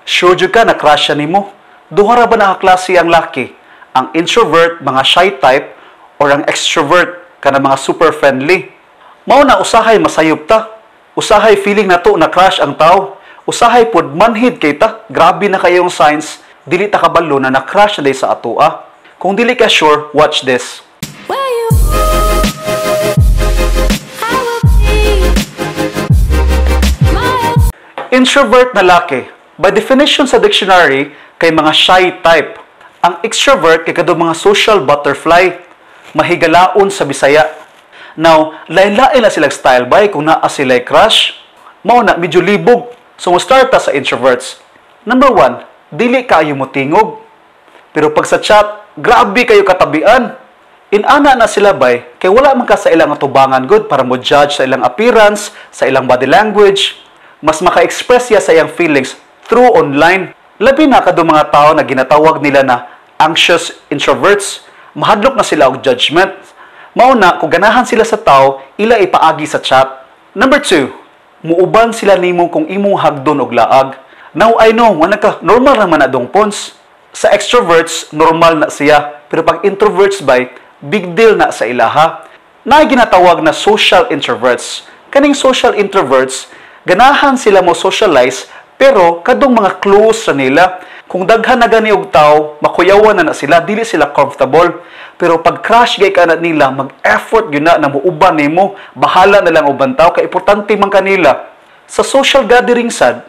Sure jud ka na crush siya nimo. Duha ra ba nakaklase ang laki? Ang introvert, mga shy type, or ang extrovert, kana mga super friendly? Mao na usahay masayop ta. Usahay feeling nato na crush ang tao. Usahay pod manhid kay ta. Grabe na kayong signs. Dili ta kabalo na na-crush na day sa atoa. Kung dili ka sure, watch this. Introvert na laki. By definition sa dictionary, kay mga shy type. Ang extrovert kay kadto mga social butterfly. Mahigalaon sa Bisaya. Now, lain-lain na silang style by kung naa sila crush. Mao na medyo libog. So, mo start ta sa introverts. Number 1, dili kayo mo tingog. Pero pag sa chat, grabe kayo katabian. Inana na sila bay, kay wala man ka sa ilang atubangan good para mo judge sa ilang appearance, sa ilang body language. Mas maka-express ya sa iyang feelings through online. Labi na kadto mga tao na ginatawag nila na anxious introverts. Mahadlok na sila og judgment. Mauna, kung ganahan sila sa tao, ila ipaagi sa chat. Number 2, muuban sila nimo kung imong hagdon og laag. Now, I know, normal naman na dong pons. Sa extroverts, normal na siya. Pero pag introverts bay, big deal na sa ilaha. Na ginatawag na social introverts. Kaning social introverts, ganahan sila mo socialize, pero kadong mga close sa nila. Kung daghan na gani og tao, makuyawan na sila, dili sila comfortable. Pero pag crush gay ka na nila, mag-effort yun na muuban nimo, bahala na lang uban tao, kay importante man kanila. Sa social gathering sad,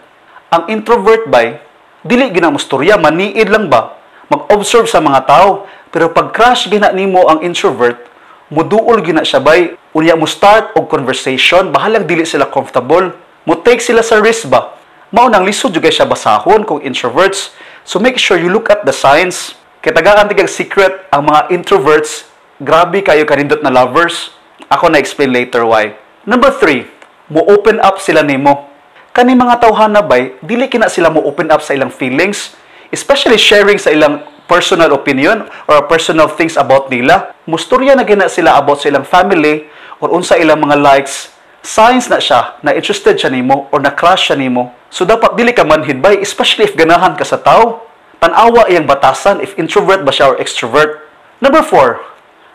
ang introvert bay, dili ginamustorya, maniid lang ba? Mag-observe sa mga tao. Pero pag crush gina nimo ang introvert, muduol gina siya bay, unya mo start og conversation, bahalang dili sila comfortable. Mo take sila sa risk ba? Mao nang lisod jud siya basahon kung introverts. So make sure you look at the signs. Kay tagaan tigag secret ang mga introverts, grabe kayo kanindot na lovers. Ako na explain later why. Number 3, mo open up sila nimo. Kani mga tawhana bay, dili kina sila mo open up sa ilang feelings, especially sharing sa ilang personal opinion or personal things about nila. Mustorya na gina sila about sa ilang family or unsa ilang mga likes. Signs na siya na interested siya nimo or na crush siya nimo. So dapat dili ka manhid bay, especially if ganahan ka sa tao. Tanawa iyang batasan if introvert ba siya or extrovert. Number 4,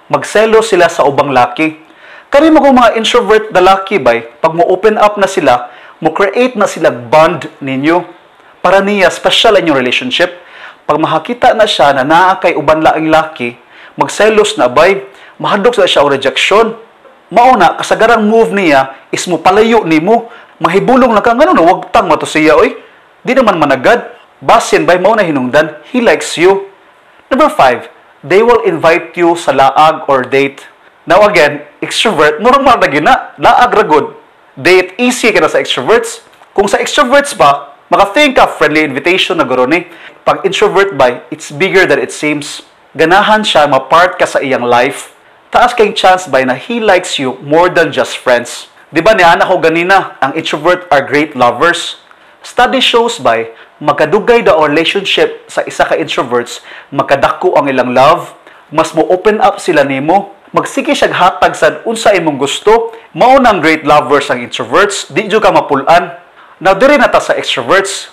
magselo sila sa ubang laki. Kani mo kung mga introvert na laki bay, pag mo open up na sila, mo create na sila bond ninyo. Para niya special ang yung relationship. Pag makakita na siya na naa kay uban laing laki, magselos na bay, mahadlok sa siya o rejection. Mauna, kasagarang move niya is mo palayo nimo, mahibulong lang ka, ngano na, wag tang mato siya, oy. Di naman managad. Basin bay mauna hinungdan, he likes you. Number 5, they will invite you sa laag or date. Now again, extrovert, normal na gina, laag ra good. Date, easy ka na sa extroverts. Kung sa extroverts ba, maka-think ka friendly invitation na guro ni. Pag introvert bay, it's bigger than it seems. Ganahan siya, ma-part ka sa iyang life. Taas kayong chance bay na he likes you more than just friends. Diba ni anak ko ganina, ang introvert are great lovers. Study shows by, magkadugay daw relationship sa isa ka introverts, magkadako ang ilang love, mas mo open up sila nimo, magsige siya hatag sa unsa imong gusto, mao nang great lovers ang introverts, di jud ka mapulan. Now diri na ta sa extroverts.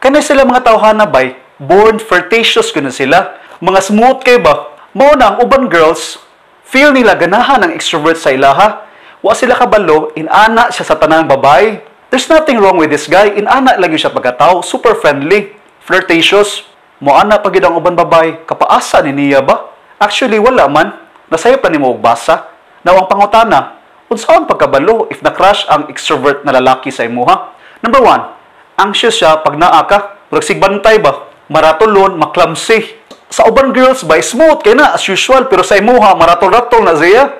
Kani sila mga tawhana bay, born flirtatious kuno sila, mga smooth kay ba? Mao na ang uban girls, feel nila ganahan ang extrovert sa ilaha. Wa sila kabalo, inana siya sa tanang babae. There's nothing wrong with this guy. Inana lang siya pagkatao. Super friendly. Flirtatious. Moana pag ang uban babay. Kapaasa ni niya ba? Actually, wala man. Nasayop na ni mo og basa. Now, ang pangutana, unsaon pagkabalo if na-crush ang extrovert na lalaki sa imuha? Number 1, anxious siya pag naa ka. Sigbantay ba? Maratulon, maklamsi. Sa uban girls ba, smooth kay na as usual. Pero sa imuha, maratol-ratol na siya.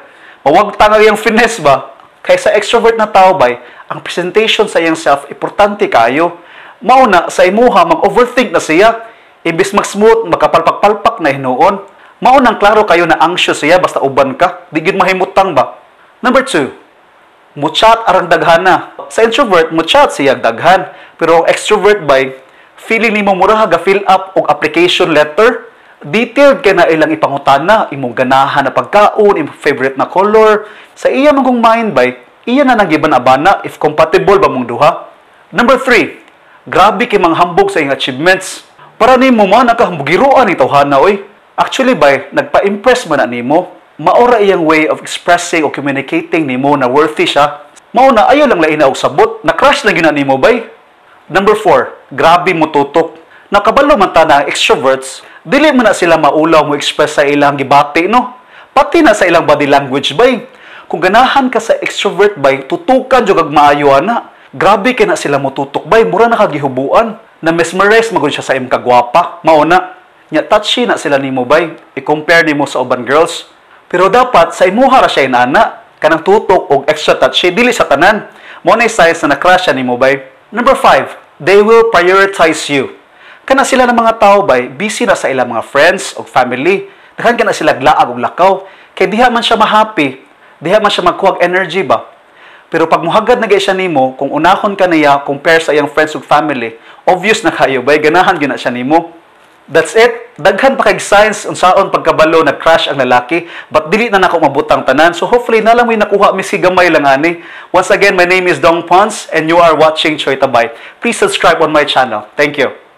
Mawagtang ang iyang finesse ba? Kaysa extrovert na tao bay, ang presentation sa iyang self, importante kayo. Mauna, sa imuha, mag-overthink na siya. Imbis mag-smooth, makapalpak-palpak na hinuon. Maunang klaro kayo na anxious siya, basta uban ka. Digid mahimutang ba? Number 2, mo-chat arang daghana. Sa introvert, mo-chat siya daghan. Pero ang extrovert bay, feeling ni mo mura ga-fill up og application letter. Detailed kay na ilang ipangutana, imong ganahan na pagkaon, imong favorite na color. Sa iya mong mind bay, iya na nang giban abana if compatible ba mong duha. Number 3, Grabe kay mga hambog sa iyong achievements. Para nimo man nakahambugiroan ni tawhana oy. Actually bay, nagpa-impress man na nimo. Maora iyang way of expressing o communicating nimo na worthy siya. Mao na ayo lang lain og sabot, na crush lang gyud nimo bay. Number 4, grabe mo tutok. Nakabalo man ta na extroverts, dili man na sila maulaw mo express sa ilang gibati no. Pati na sa ilang body language bay. Kung ganahan ka sa extrovert bay, tutukan jud kag maayo ana. Grabe kay na sila mo tutok bay, mura na kagihubuan. Na mesmerize magud siya sa imong kagwapa. Mao na, nya touchy na sila nimo bay. I-compare nimo sa uban girls. Pero dapat sa imuha ra siya inana, kanang tutok og extra touchy dili sa tanan. Mao na signs na na-crush nimo bay. Number 5, they will prioritize you. Kana sila ng mga tao bay, busy na sa ilang mga friends o family. Daghan kana sila glaag og lakaw. Kay diha man siya ma-happy, diha man siya magkuha energy ba. Pero pag muhagad na gay siya nimo, kung unahon ka niya compare sa iyang friends ug family, obvious na kayo bay ganahan gyud na siya nimo. That's it. Daghan pa kay signs unsaon pagkabalo nag-crush ang lalaki, but dili na nako mabutang tanan. So hopefully na lang may nakuha mi gamay lang ani. Once again, my name is Dong Pons and you are watching Choy Tabay. Please subscribe on my channel. Thank you.